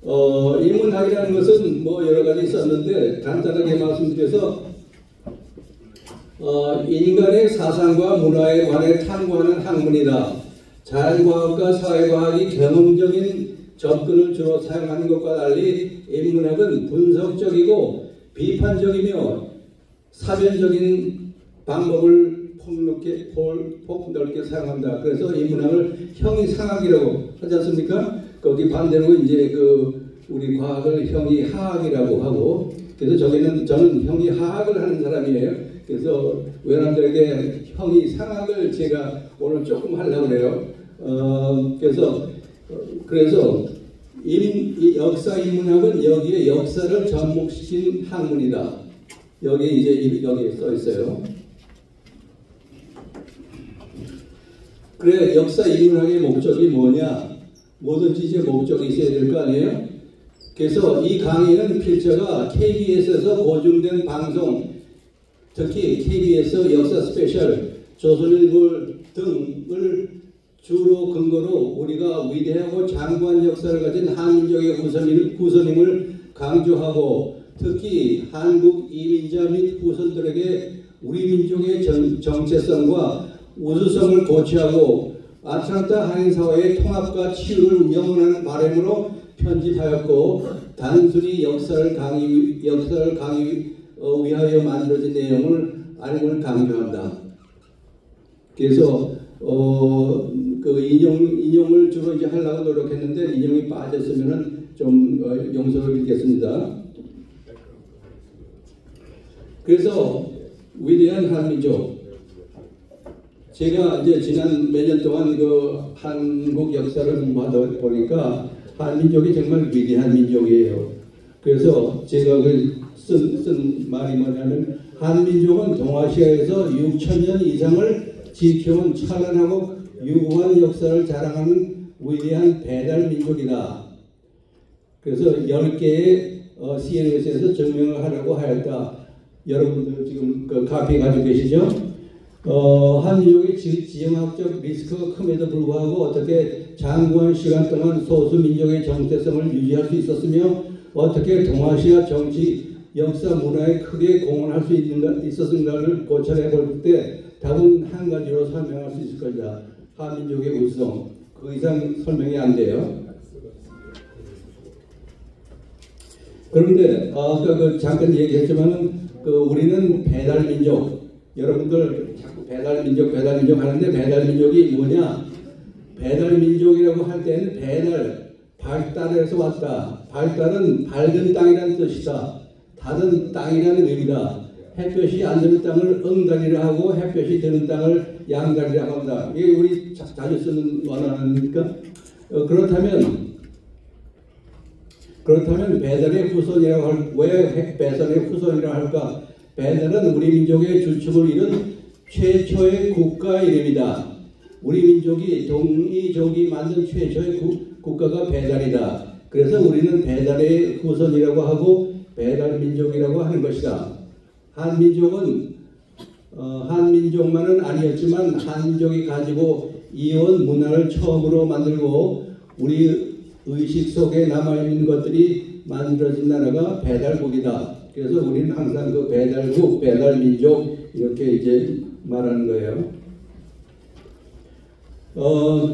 인문학이라는 것은 뭐 여러 가지 있었는데 간단하게 말씀드려서 인간의 사상과 문화에 관해 탐구하는 학문이다. 자연과학과 사회과학이 경험적인 접근을 주로 사용하는 것과 달리 인문학은 분석적이고 비판적이며 사변적인 방법을 폭넓게 사용한다. 그래서 인문학을 형이상학이라고 하지 않습니까? 거기 반대로 이제 우리 과학을 형이하학이라고 하고, 그래서 저는 형이하학을 하는 사람이에요. 그래서 외람들에게 형이상학을 제가 오늘 조금 하려고 그래요. 그래서 역사 인문학은 여기에 역사를 접목시킨 학문이다. 여기에 써 있어요. 그래, 역사 인문학의 목적이 뭐냐? 뭐든지 이제 목적이 있어야 될 거 아니에요? 그래서 이 강의는 필자가 KBS에서 보증된 방송, 특히 KBS 역사 스페셜, 조선일보 등을 주로 근거로 우리가 위대하고 장구한 역사를 가진 한민족의 후손임을 강조하고, 특히 한국 이민자 및 후손들에게 우리 민족의 정체성과 우수성을 고취하고 아틀란타 한인사회의 통합과 치유를 영원한 바람으로 편집하였고, 단순히 역사를 강의 위하여 만들어진 내용을 아님을 강조한다. 그래서 인용을 주로 이제 하려고 노력했는데 인용이 빠졌으면은 좀 용서를 빌겠습니다. 그래서 위대한 한민족, 제가 이제 지난 몇 년 동안 한국 역사를 공부하다 보니까 한민족이 정말 위대한 민족이에요. 그래서 제가 쓴 말이 뭐냐면, 한민족은 동아시아에서 6,000년 이상을 지켜온 찬란하고 유구한 역사를 자랑하는 위대한 배달민족이다. 그래서 10개의 CNS에서 증명을 하려고 하였다. 여러분들 지금 카피 가지고 계시죠? 한민족의 지정학적 리스크가 큼에도 불구하고 어떻게 장구한 시간 동안 소수민족의 정체성을 유지할 수 있었으며, 어떻게 동아시아 정치, 역사, 문화에 크게 공헌할 수 있었는가를 고찰해 볼 때 답은 한 가지로 설명할 수 있을 것이다. 한민족의 우수성. 그 이상 설명이 안 돼요. 그런데 아까 잠깐 얘기했지만은 우리는 배달민족. 여러분들 자꾸 배달민족 하는데, 배달민족이 뭐냐? 배달민족이라고 할 때는 발달에서 왔다. 발달은 밝은 땅이라는 뜻이다. 닫은 땅이라는 의미다. 햇볕이 안 드는 땅을 응다리라 하고, 햇볕이 드는 땅을 양다리라 합니다. 이게 우리 자주 쓰는 원어 아닙니까? 그렇다면 배달의 후손이라고 왜 배달의 후손이라고 할까? 배달은 우리 민족의 주축을 이룬 최초의 국가 이름이다. 우리 민족이 동이족이 만든 최초의 국가가 배달이다. 그래서 우리는 배달의 후손이라고 하고 배달민족이라고 하는 것이다. 한민족만은 아니었지만 한민족이 가지고 이어온 문화를 처음으로 만들고 우리 의식 속에 남아있는 것들이 만들어진 나라가 배달국이다. 그래서 우리는 항상 배달국, 배달민족 이렇게 이제 말하는 거예요.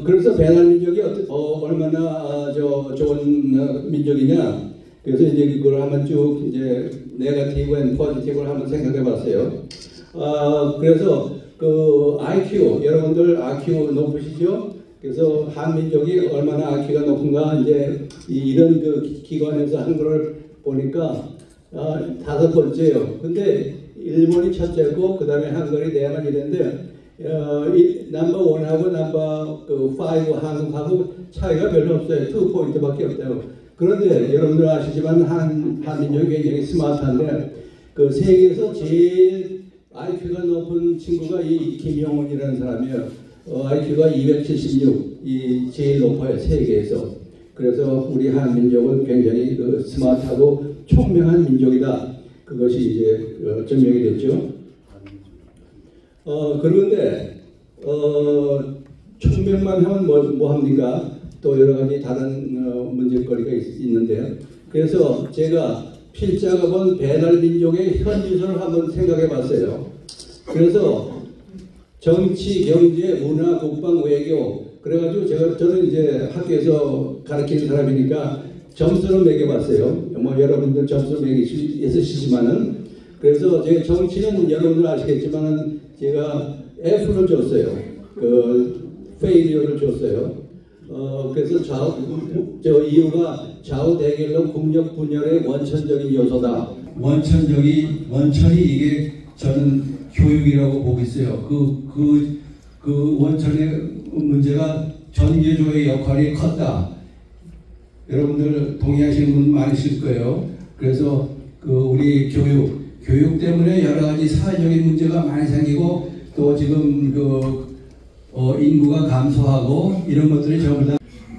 그래서 배달민족이 얼마나 좋은 민족이냐. 그래서 이제 그걸 한번 쭉 이제 네거티브 앤 포지티브를 한번 생각해 봤어요. 그래서 IQ, 여러분들 IQ 높으시죠? 그래서 한민족이 얼마나 IQ가 높은가, 이제 이런 기관에서 한 거를 보니까 5번째요. 근데 일본이 첫째고, 그 다음에 한국이 내야만 이랬는데, 넘버 1하고 넘버 5 한국하고 차이가 별로 없어요. 2포인트밖에 없어요. 그런데 여러분들 아시지만 한민족이 굉장히 스마트한데, 세계에서 제일 IQ가 높은 친구가 이 김용훈이라는 사람이에요. IQ가 276, 제일 높아요, 세계에서. 그래서 우리 한민족은 굉장히 스마트하고 총명한 민족이다. 그것이 이제 증명이 됐죠. 그런데 총명만 하면 뭐 합니까? 또 여러 가지 다른 문제거리가 있는데요. 그래서 제가 필자가 본 배달민족의 현지선을 한번 생각해 봤어요. 그래서 정치, 경제, 문화, 국방, 외교 그래가지고 저는 이제 학교에서 가르치는 사람이니까 점수를 매겨봤어요. 뭐 여러분들 점수 매기시지만은 그래서 제 정치는 여러분들 아시겠지만은 제가 F를 줬어요. 페일리어를 줬어요. 그래서 저 이유가 좌우 대결로 국력 분열의 원천적인 요소다. 원천이 이게 저는 교육이라고 보고 있어요. 그 원천의 문제가 전개조의 역할이 컸다. 여러분들 동의하시는 분 많으실 거예요. 그래서 우리 교육 때문에 여러 가지 사회적인 문제가 많이 생기고 또 지금 인구가 감소하고 이런 것들이 전부 다.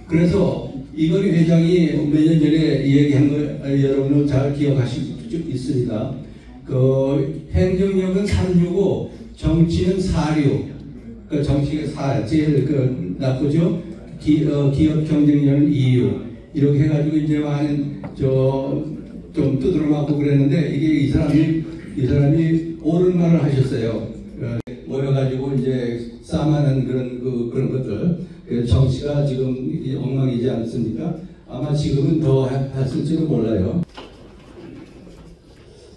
그래서 이건희 회장이 몇 년 전에 얘기한 거 여러분은 잘 기억하실 수 있습니다. 행정력은 365, 정치는 46. 정치가 제일 나쁘죠. 기업 경쟁력은 26. 이렇게 해가지고 이제 많은 좀 두드러 맞고 그랬는데 이게 이 사람이 옳은 말을 하셨어요. 모여가지고 이제 싸움하는 그런 것들. 정치가 지금 엉망이지 않습니까? 아마 지금은 더 했을지도 몰라요.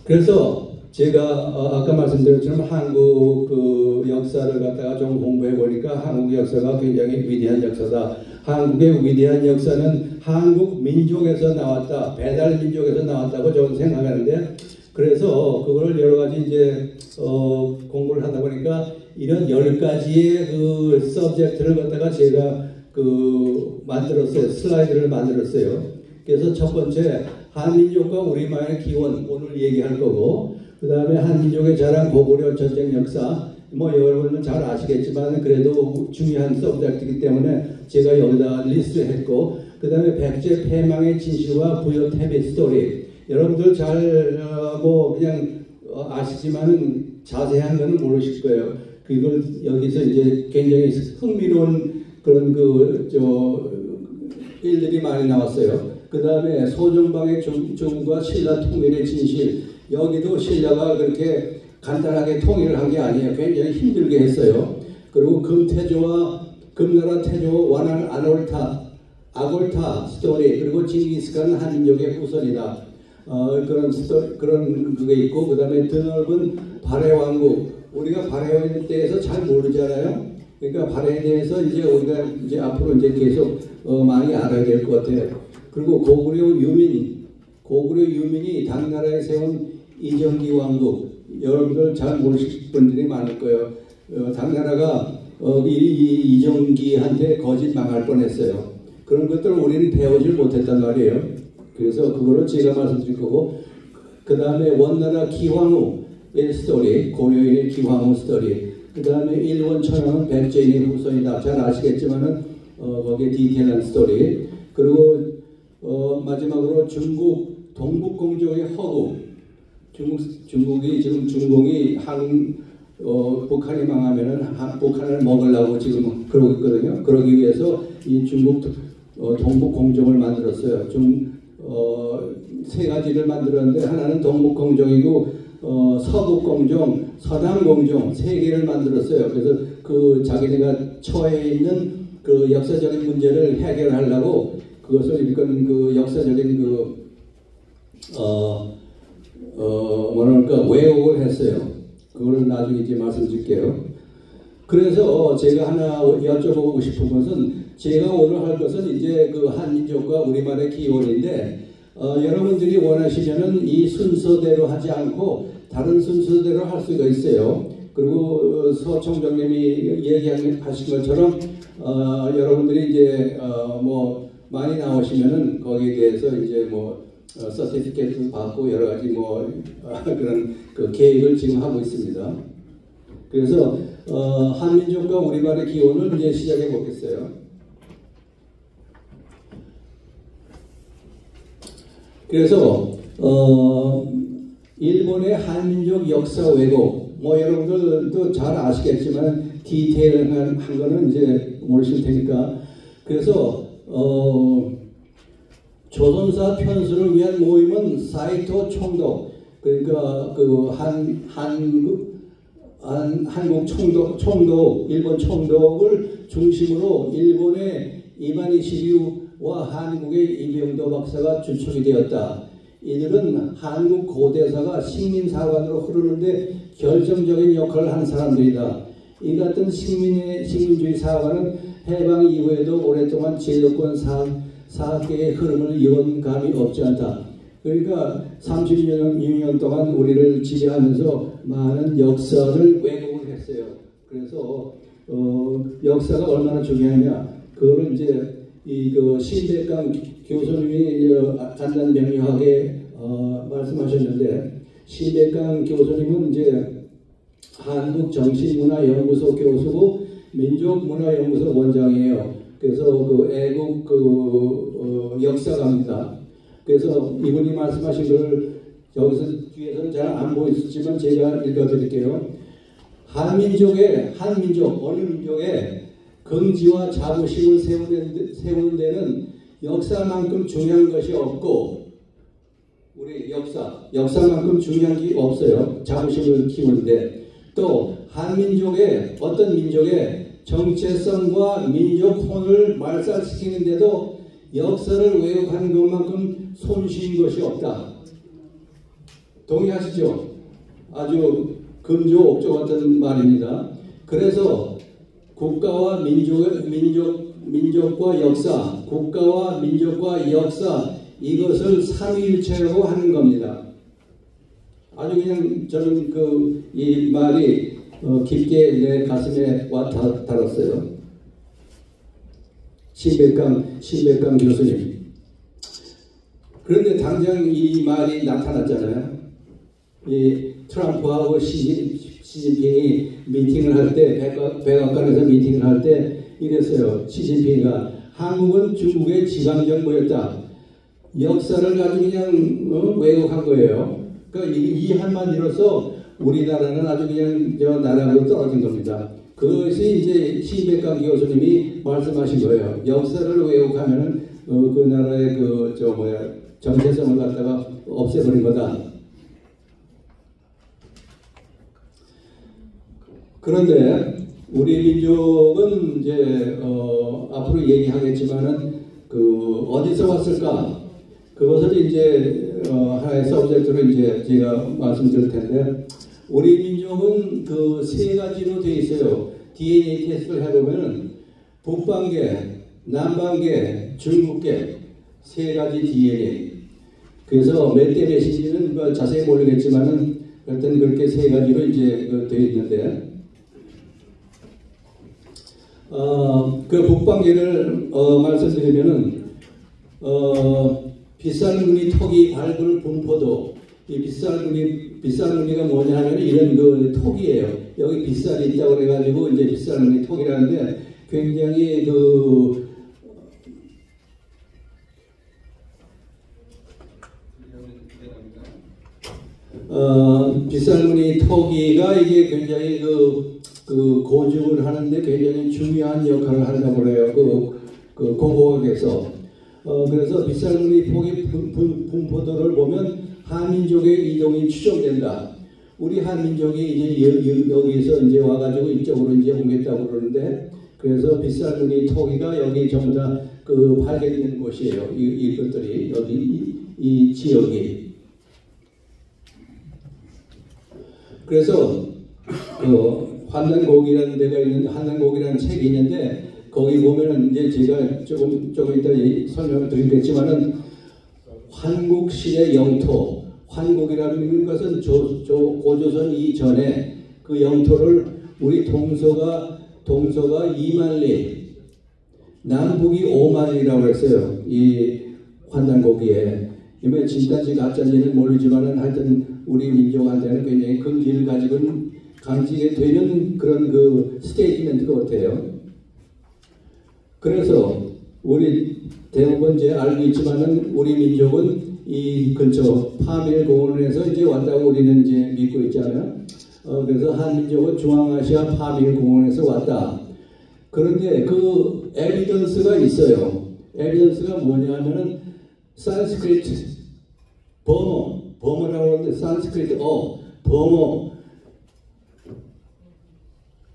그래서 제가 아까 말씀드렸지만 한국 역사를 갖다가 좀 공부해 보니까 한국 역사가 굉장히 위대한 역사다. 한국의 위대한 역사는 한국 민족에서 나왔다. 배달 민족에서 나왔다고 저는 생각하는데 그래서 그걸 여러 가지 이제 공부를 하다 보니까 이런 10가지의 서브젝트를 갖다가 제가 만들었어요. 슬라이드를 만들었어요. 그래서 첫 번째 한민족과 우리만의 기원 오늘 얘기할 거고 그 다음에 한민족의 자랑 고구려 전쟁 역사 뭐 여러분은 잘 아시겠지만 그래도 중요한 서브젝트이기 때문에 제가 여기다 리스트했고 그 다음에 백제 패망의 진실과 부여 태비 스토리 여러분들 잘 그냥 아시지만은 자세한 거는 모르실 거예요. 그걸 여기서 이제 굉장히 흥미로운 그런 일들이 많이 나왔어요. 그 다음에 소정방의 조국과 신라 통일의 진실 여기도 신라가 그렇게 간단하게 통일을 한 게 아니에요. 굉장히 힘들게 했어요. 그리고 금나라 태조 완한 아골타 스토리 그리고 징기스칸 한민족의 후손이다. 그런 그게 있고 그 다음에 드넓은 발해 왕국 우리가 발해에 대해서 잘 모르잖아요. 그러니까 발해에 대해서 이제 우리가 이제 앞으로 이제 계속 많이 알아야 될 것 같아요. 그리고 고구려 유민이 당나라에 세운 이정기 왕국 여러분들 잘 모르실 분들이 많을 거예요. 당나라가 이정기한테 거짓 망할 뻔했어요. 그런 것들을 우리는 배우질 못했단 말이에요. 그래서 그거를 제가 말씀드릴 거고 그 다음에 원나라 기황후의 스토리 고려인의 기황후 스토리 그 다음에 일본 천황은 백제인의 후손이다. 잘 아시겠지만은 거기에 디테일한 스토리 그리고 마지막으로 중국 동북공조의 허구 중국이 지금 중공이 북한이 망하면은 북한을 먹으려고 지금 그러고 있거든요. 그러기 위해서 이 중국 동북공정을 만들었어요. 세 가지를 만들었는데 하나는 동북공정이고 서북공정, 서남공정 세 개를 만들었어요. 그래서 자기네가 처해 있는 그 역사적인 문제를 해결하려고 그것을 일컫는 역사적인 왜곡을 했어요. 그거를 나중에 이제 말씀드릴게요. 그래서 제가 하나 여쭤보고 싶은 것은 제가 오늘 할 것은 이제 한민족과 우리만의 기원인데 여러분들이 원하시면은 이 순서대로 하지 않고 다른 순서대로 할 수가 있어요. 그리고 서 총장님이 얘기하신 것처럼 여러분들이 이제 많이 나오시면은 거기에 대해서 이제 서티피케이트 받고 여러 가지 그런 계획을 지금 하고 있습니다. 그래서 한민족과 우리만의 기원을 이제 시작해 보겠어요. 그래서 일본의 한민족 역사 왜곡 여러분들도 잘 아시겠지만 디테일한 거는 이제 모르실 테니까 그래서 조선사 편수를 위한 모임은 사이토 총독, 그러니까 그 한국 총독, 일본 총독을 중심으로 일본의 이마니시리우와 한국의 이병도 박사가 주축이 되었다. 이들은 한국 고대사가 식민사관으로 흐르는데 결정적인 역할을 한 사람들이다. 이 같은 식민주의 사관은 해방 이후에도 오랫동안 제도권 사학계의 흐름을 이은 감이 없지 않다. 그러니까 36년 동안 우리를 지배하면서 많은 역사를 왜곡을 했어요. 그래서 역사가 얼마나 중요하냐, 그거를 이제 그 신백강 교수님이 간단 명료하게 말씀하셨는데, 신백강 교수님은 이제 한국정신문화연구소 교수고 민족문화연구소 원장이에요. 그래서 그 애국 역사가입니다. 그래서 이분이 말씀하신 걸 여기서 뒤에서는 잘 안 보이시지만 제가 읽어드릴게요. 한 민족, 어느 민족의 긍지와 자부심을 세우는 데는 역사만큼 중요한 것이 없고, 우리 역사만큼 중요한 게 없어요. 자부심을 키우는데. 또 한민족의, 어떤 민족의 정체성과 민족혼을 말살시키는데도 역사를 왜곡하는 것만큼 손쉬운 것이 없다. 동의하시죠? 아주 금조옥조 같은 말입니다. 그래서 국가와 민족과 역사, 국가와 민족과 역사, 이것을 삼위일체라고 하는 겁니다. 아주 그냥 저는 이 말이 깊게 내 가슴에 와 닿았어요. 신백강 교수님. 그런데 당장 이 말이 나타났잖아요. 이 트럼프하고 시진핑이 미팅을 할 때, 백악관에서 미팅을 할 때 이랬어요. 시진핑이가 한국은 중국의 지방정부였다. 역사를 아주 그냥 왜곡한 거예요. 그러니까 이 한마디로서 우리나라는 아주 그냥 저 나라로 떨어진 겁니다. 그것이 이제 신백강 교수님이 말씀하신 거예요. 역사를 왜곡하면은 그 나라의 정체성을 갖다가 없애버린 거다. 그런데 우리 민족은 이제 앞으로 얘기하겠지만은 어디서 왔을까? 그것을 이제 하나의 서브젝트로 이제 제가 말씀드릴 텐데, 우리 민족은 그 세 가지로 되어 있어요. DNA 테스트를 해보면은 북방계, 남방계, 중국계 세 가지 DNA. 그래서 몇 대 몇인지는 자세히 모르겠지만은 하여튼 그렇게 세 가지로 이제 되어 있는데, 그 북방계를 말씀드리면은 빗살무늬 턱이 밟을 분포도, 이 빗살무늬가 뭐냐 하면 이런 턱이에요. 여기 빗살이 있다고 그래가지고 이제 빗살무늬 턱이라는데, 굉장히 빗살무늬 턱이가 이게 굉장히 고증을 하는데 굉장히 중요한 역할을 한다고 그래요. 고고학에서. 그래서 빗살무늬 폭이 분포도를 보면 한민족의 이동이 추정된다. 우리 한민족이 이제 여기서 이제 와가지고 이쪽으로 이제 옮겼다고 그러는데, 그래서 빗살무늬 토기가 여기 전부 다 발견된 곳이에요. 이것들이 여기 이 지역이. 그래서 환단곡이라는 데가 있는, 환단곡이라는 책이 있는데, 거기 보면은 이제 제가 조금 이따 설명을 드리겠지만은, 환국시의 영토, 환국이라는 것은 고조선 이전에 그 영토를 우리 동서가 2만 리, 남북이 5만 리라고 했어요. 이 환단곡기에. 이번에 진짜인지 가짜인지는 모르지만은 하여튼 우리 민족한테는 굉장히 근기를 가지고 강지게 되는 그런 스테이트멘트 같아요. 그래서 우리 대부분 이제 알고 있지만은 우리 민족은 이 근처 파밀 공원에서 이제 왔다고 우리는 이제 믿고 있잖아요. 그래서 한민족은 중앙아시아 파밀 공원에서 왔다. 그런데 그 에비던스가 있어요. 에비던스가 뭐냐면은 산스크리트 버머라고 하는데 산스크리트 버머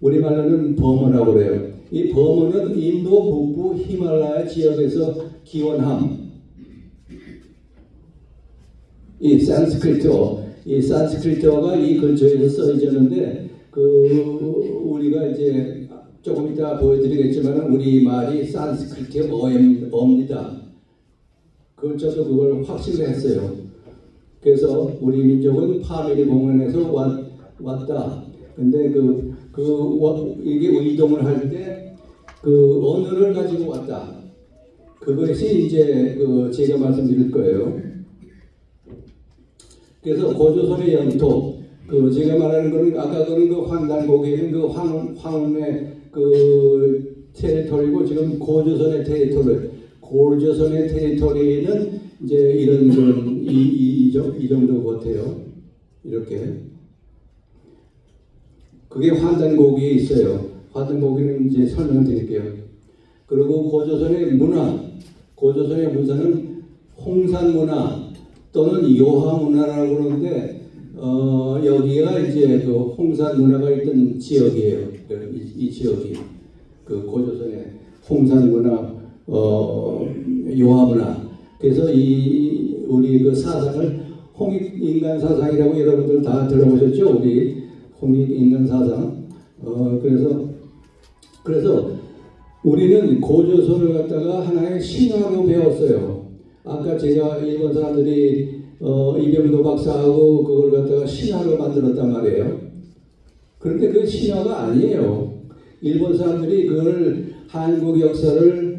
우리말로는 버머라고 그래요. 이 버머는 인도 북부 히말라야 지역에서 기원함. 이 산스크리트어가 이 근처에서 써있었는데 우리가 이제 조금 이따 보여드리겠지만 우리 말이 산스크리트어입니다. 저도 그걸 확신을 했어요. 그래서 우리 민족은 파밀리 공원에서 왔다. 근데 이게 이동을 할 때 언어를 가지고 왔다. 그것이 이제 제가 말씀드릴 거예요. 그래서 고조선의 영토, 제가 말하는 거는 아까 황단고개는 황혼의 테리토리고 지금 고조선의 테리토리는 이제 이런 이 정도 같아요. 이렇게. 그게 환단고기에 있어요. 환단고기는 이제 설명드릴게요. 그리고 고조선의 문화는 홍산문화 또는 요하문화라고 그러는데 여기가 이제 홍산문화가 있던 지역이에요. 이 지역이 고조선의 홍산문화, 요하문화. 그래서 우리 사상을 홍익인간사상이라고 여러분들 다 들어보셨죠? 우리 홍익인간사상. 그래서 우리는 고조선을 갖다가 하나의 신화로 배웠어요. 아까 제가 일본 사람들이 이병도 박사하고 그걸 갖다가 신화로 만들었단 말이에요. 그런데 그 신화가 아니에요. 일본 사람들이 그걸 한국 역사를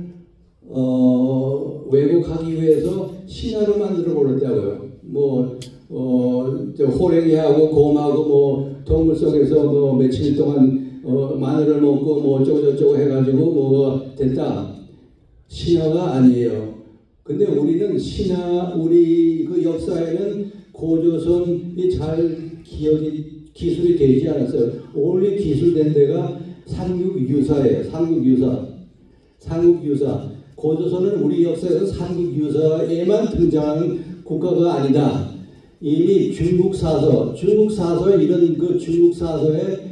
왜곡하기 위해서 신화로 만들어 버렸다고요. 호랭이하고 곰하고 동물 속에서 며칠 동안 마늘을 먹고 어쩌고저쩌고 해가지고 됐다. 신화가 아니에요. 근데 우리는 우리 역사에는 고조선이 잘 기술이 되지 않았어요. 원래 기술된 데가 삼국유사예요. 삼국유사. 고조선은 우리 역사에서 삼국유사에만 등장하는 국가가 아니다. 이미 중국사서에 이런 중국사서에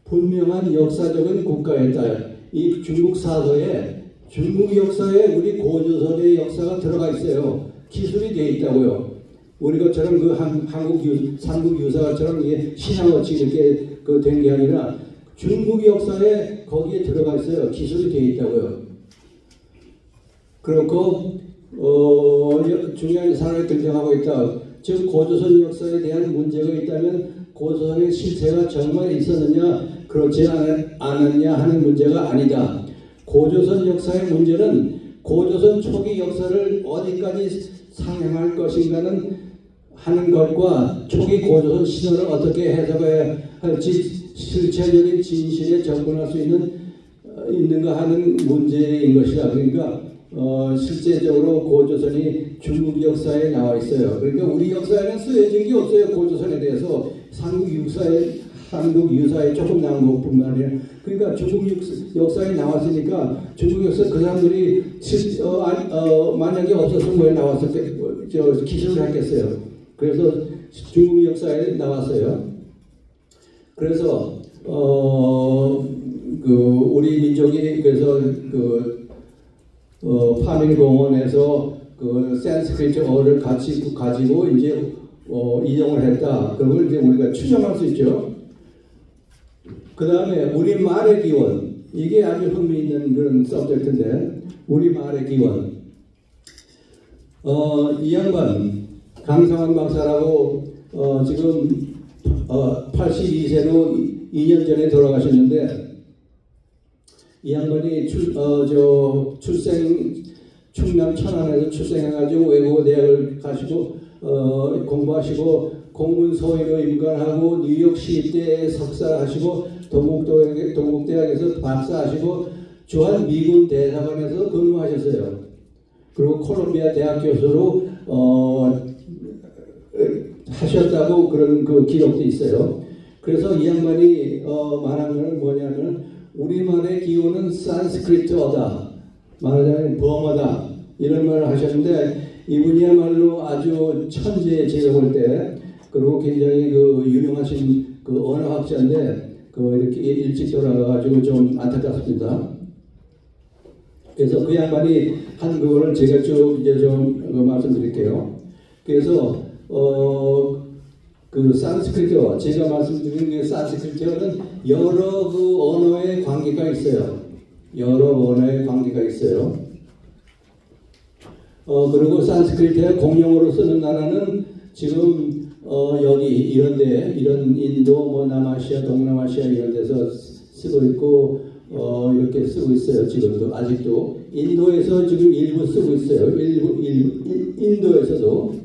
분명한 역사적인 국가였다. 이 중국 역사에 우리 고조선의 역사가 들어가 있어요. 기술이 되어 있다고요. 우리 것처럼 삼국유사처럼 신앙어치 이렇게 된 게 아니라 중국 역사에 거기에 들어가 있어요. 기술이 되어 있다고요. 그렇고 중요한 사람이 등장하고 있다. 즉 고조선 역사에 대한 문제가 있다면 고조선의 실체가 정말 있었느냐 그렇지 않았냐 하는 문제가 아니다. 고조선 역사의 문제는 고조선 초기 역사를 어디까지 상행할 것인가는 하는 것과 초기 고조선 신화를 어떻게 해석해야 할지 실체적인 진실에 접근할 수 있는가 하는 문제인 것이다. 그러니까 실제적으로 고조선이 중국 역사에 나와 있어요. 그러니까 우리 역사에는 쓰여진 게 없어요. 고조선에 대해서 한국 유사에 조금 나온 것뿐만 아니라 그러니까 중국 역사에 나왔으니까 중국 역사 그 사람들이 만약에 없었으면 왜 나왔을까 기술을 했겠어요. 그래서 중국 역사에 나왔어요. 그래서 우리 민족이 그래서 파밀공원에서 산스크리트어를 가지고 이제 이용을 했다. 그걸 이제 우리가 추정할 수 있죠. 그 다음에 우리 말의 기원, 이게 아주 흥미있는 그런 서브젝트인데 우리 말의 기원. 이 양반 강상환 박사라고 지금 82세로 2년 전에 돌아가셨는데 이 양반이 충남 천안에서 출생해가지고 외국어 대학을 가시고 공부하시고 공군소위로 임관하고 뉴욕시대에 석사하시고 동국대학에서 박사하시고 주한 미군 대사관에서 근무하셨어요. 그리고 콜롬비아 대학 교수로 하셨다고 그런 기록도 있어요. 그래서 이 양반이 말한 것은 뭐냐면 우리말의 기호는 산스크리트어다. 말하자면 버머다. 이런 말을 하셨는데 이분이야말로 아주 천재 제가 볼 때 그리고 굉장히 그 유명하신 그 언어학자인데 그 이렇게 일찍 돌아가가지고 좀 안타깝습니다. 그래서 그 양반이 한 그거를 제가 쭉 이제 좀 말씀드릴게요. 그래서 그 산스크리트어 제가 말씀드린 게 산스크리트어는 여러 그 언어의 관계가 있어요. 여러 언어의 관계가 있어요. 그리고 산스크리트어 공용어로 쓰는 나라는 지금 여기 이런데 이런 인도 뭐 남아시아 동남아시아 이런 데서 쓰고 있고 이렇게 쓰고 있어요. 지금도 아직도 인도에서 지금 일부 쓰고 있어요. 일부 인도에서도.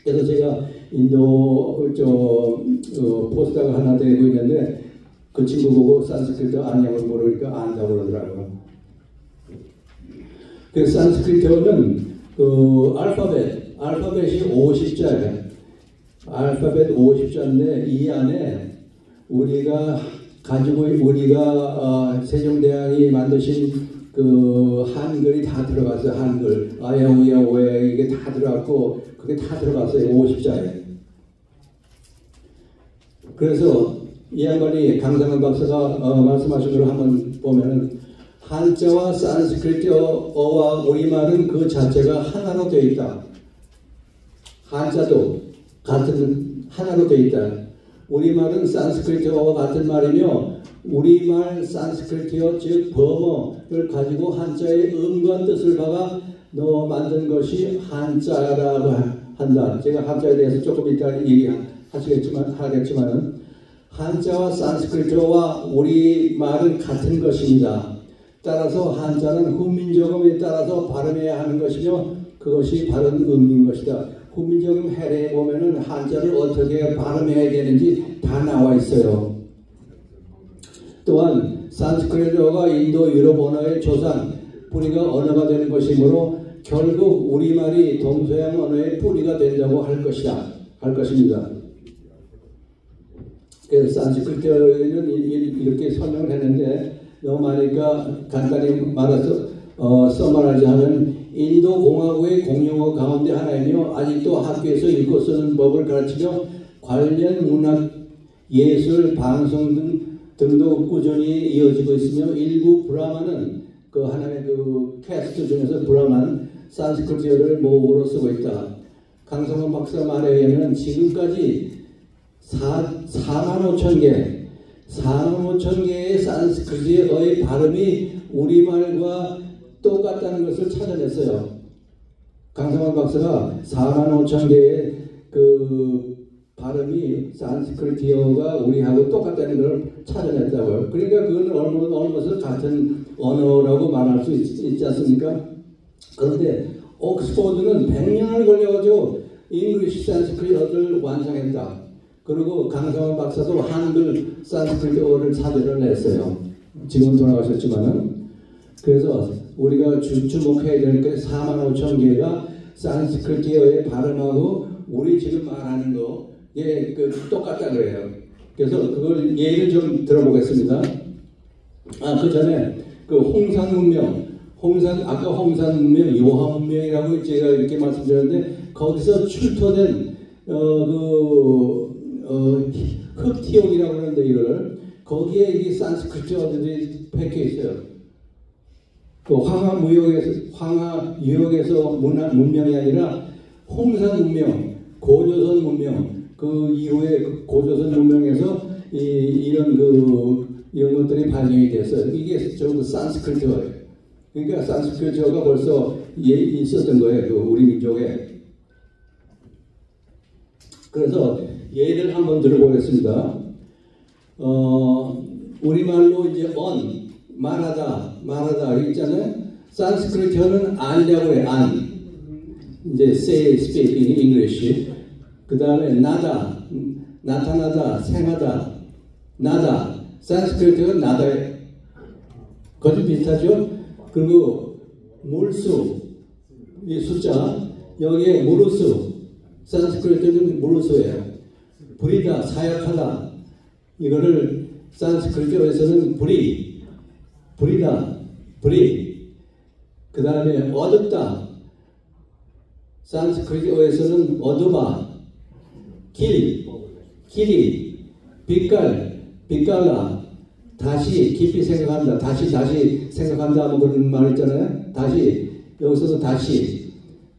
그래서 제가 인도 포스터가 하나 되고 있는데 그 친구 보고 산스크리트어 아냐고 모르니까 안다고 그러더라고요. 그 산스크리트어는 그 알파벳이 50자예요. 알파벳 50자인데 이 안에 우리가 세종대왕이 만드신 그 한글이 다 들어갔어요. 한글 아야우야 오야 이게 다 들어갔고 그게 다 들어갔어요. 50자에. 그래서 이 양반이 강상은 박사가 말씀하신 걸 한번 보면은 한자와 산스크리트어와 우리말은 그 자체가 하나로 되어 있다. 한자도 같은 하나로 되어 있다. 우리말은 산스크리트어와 같은 말이며 우리말 산스크리트어 즉 버머를 가지고 한자의 음과 뜻을 박아 넣어 만든 것이 한자라고 한다. 제가 한자에 대해서 조금 이따 하겠지만은 한자와 산스크리트어와 우리말은 같은 것입니다. 따라서 한자는 훈민정음에 따라서 발음해야 하는 것이며 그것이 바른 음인 것이다. 훈민정음 해례에 보면은 한자를 어떻게 발음해야 되는지 다 나와 있어요. 또한 산스크리트어가 인도 유럽 언어의 조상 뿌리가 언어가 되는 것이므로 결국 우리말이 동서양 언어의 뿌리가 된다고 할 것입니다. 그래서 산스크리트어는 이렇게 설명을 했는데 너무 많으니까 간단히 말해서 써말하지 하면 인도 공화국의 공용어 가운데 하나이며 아직도 학교에서 읽고 쓰는 법을 가르치며 관련 문학, 예술, 방송 등도 꾸준히 이어지고 있으며 일부 브라만은 그 하나의 그 캐스트 중에서 브라만 산스크리트어를 모국어로 쓰고 있다. 강성원 박사 말에 의하면 지금까지 4만 5천 개의 산스크리트어의 발음이 우리말과 똑같다는 것을 찾아냈어요. 강성원 박사가 4만 5천 개의 그 발음이 산스크리트어가 우리하고 똑같다는 걸 찾아냈다고요. 그러니까 그건 almost 같은 언어라고 말할 수 있지 않습니까? 그런데 옥스포드는 100년을 걸려가지고 잉글리시 산스크리트어를 완성했다. 그리고 강성원 박사도 한글 산스크리트어를 사전을 냈어요. 지금 돌아가셨지만은. 그래서 우리가 주목해야 될 게 4만 5천 개가 산스크리트어의 발음하고 우리 지금 말하는 거에 똑같다 그래요. 그래서 그걸 예를 좀 들어보겠습니다. 그 전에 그 홍산 문명, 아까 홍산 문명, 요하 문명이라고 제가 이렇게 말씀드렸는데 거기서 출토된 흑티옥이라고 하는데 이걸 거기에 이 산스크리트어들이 박혀 있어요. 그 황하 유역에서 문명이 아니라 홍산 문명, 고조선 문명, 그 이후에 그 고조선 문명에서 이런 것들이 발견이 됐어요. 이게 전부 산스크리트어예요. 그러니까 산스크리트어가 벌써 있었던 거예요. 그 우리 민족에. 그래서 예를 한번 들어보겠습니다. 우리말로 이제 말하다 있잖아요. 산스크리트어는 안이라고 해요. 안. 이제 say, speak in English. 그 다음에 나타나다, 생하다, 나다. 산스크리트어는 나다예요. 거의 비슷하죠? 그리고 물수, 이 숫자, 여기에 무르수. 산스크리트어는 무르수예요. 부리다, 사약하다. 이거를 산스크리트어에서는 부리다. 그 다음에 어둡다. 산스크리트어에서는 어두마, 길이, 빛깔, 빛깔라, 다시 깊이 생각한다, 다시 생각한다, 뭐 그런 말 있잖아요. 다시, 여기서도 다시,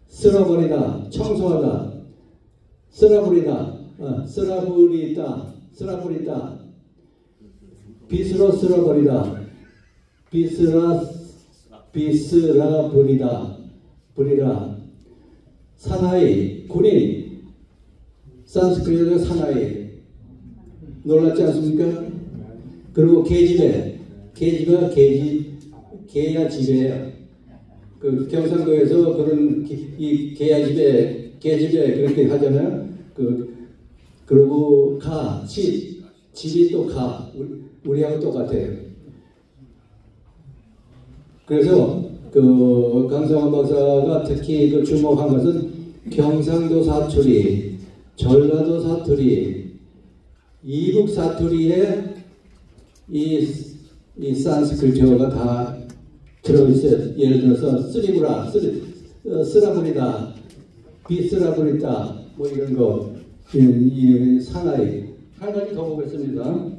쓸어버리다, 청소하다, 쓸어버리다, 쓸어버리다, 빗으로 쓸어버리다, 버리라, 사나이, 군인, 산스크리트어가 사나이, 놀랍지 않습니까? 그리고 계집애가 개야 집애예요. 그 경상도에서 그런 이 계집애 그렇게 하잖아요. 그리고 집이 또 우리하고 똑같아요. 그래서 그 강성원 박사가 특히 그 주목한 것은 경상도 사투리, 전라도 사투리, 이북 사투리에 이 산스크리트어가 다 들어있어요. 예를 들어서 쓰라버리다, 비쓰라버리다, 뭐 이런 거, 이 사나이. 한 가지 더 보겠습니다.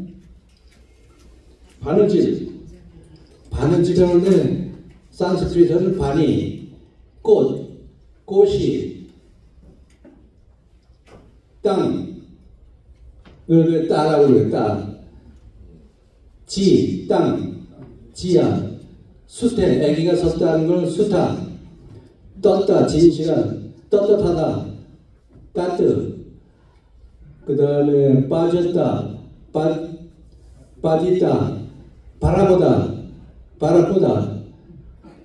바느질하는데 산스크리트어는 바니, 꽃이, 따라고 그래요. 지야, 수태, 아기가 섰다는 걸 수타, 떴다, 진실한, 떳떳하다, 그 다음에 빠졌다, 빠지다, 바라보다,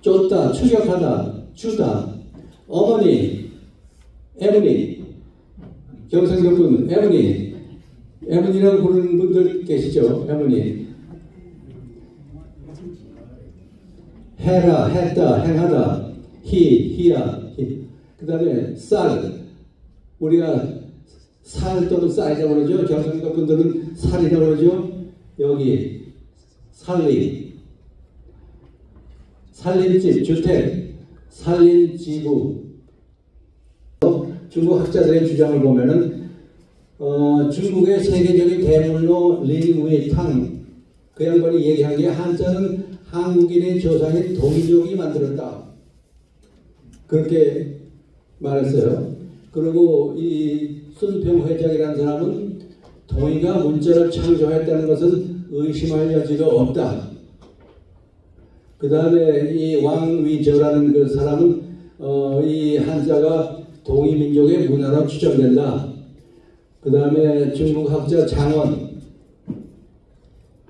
쫓다, 추격하다, 주다, 어머니, 경상도 분, 에머니라고 부르는 분들 계시죠? 에머니. 해라, 했다, 행하다, 히야. 그 다음에 우리가 살 또는 쌀이라고 그러죠? 경상도 분들은 살이라고 그러죠? 여기, 살림집, 주택, 살림지구. 중국 학자들의 주장을 보면은 중국의 세계적인 대물로 린웨이탕 그 양반이 얘기한 게 한자는 한국인의 조상인 동이족이 만들었다. 그렇게 말했어요. 그리고 이 순평회장이라는 사람은 동이가 문자를 창조했다는 것은 의심할 여지가 없다. 그 다음에 이 왕위저라는 그 사람은 이 한자가 동이민족의 문화로 추정된다. 그 다음에 중국 학자 장원,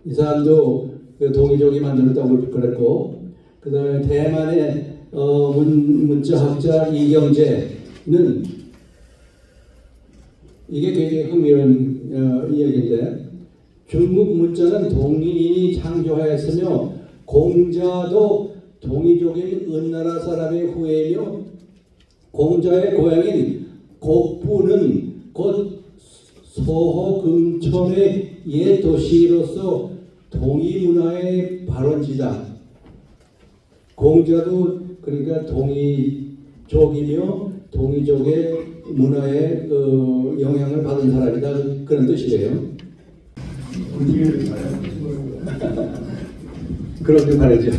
이 사람도 동이족이 만들었다고 그랬고, 그 다음에 대만의 문자학자 이경재는 이게 굉장히 흥미로운 이야기인데, 중국 문자는 동인이 창조하였으며 공자도 동이족인 은나라 사람의 후예이며 공자의 고향인 곡부는 곧 소호 금촌의 옛 도시로서 동이문화의 발원지다. 공자도 그러니까 동이족이며 동이족의 문화에 영향을 받은 사람이다. 그런 뜻이래요. 그렇게 말하죠.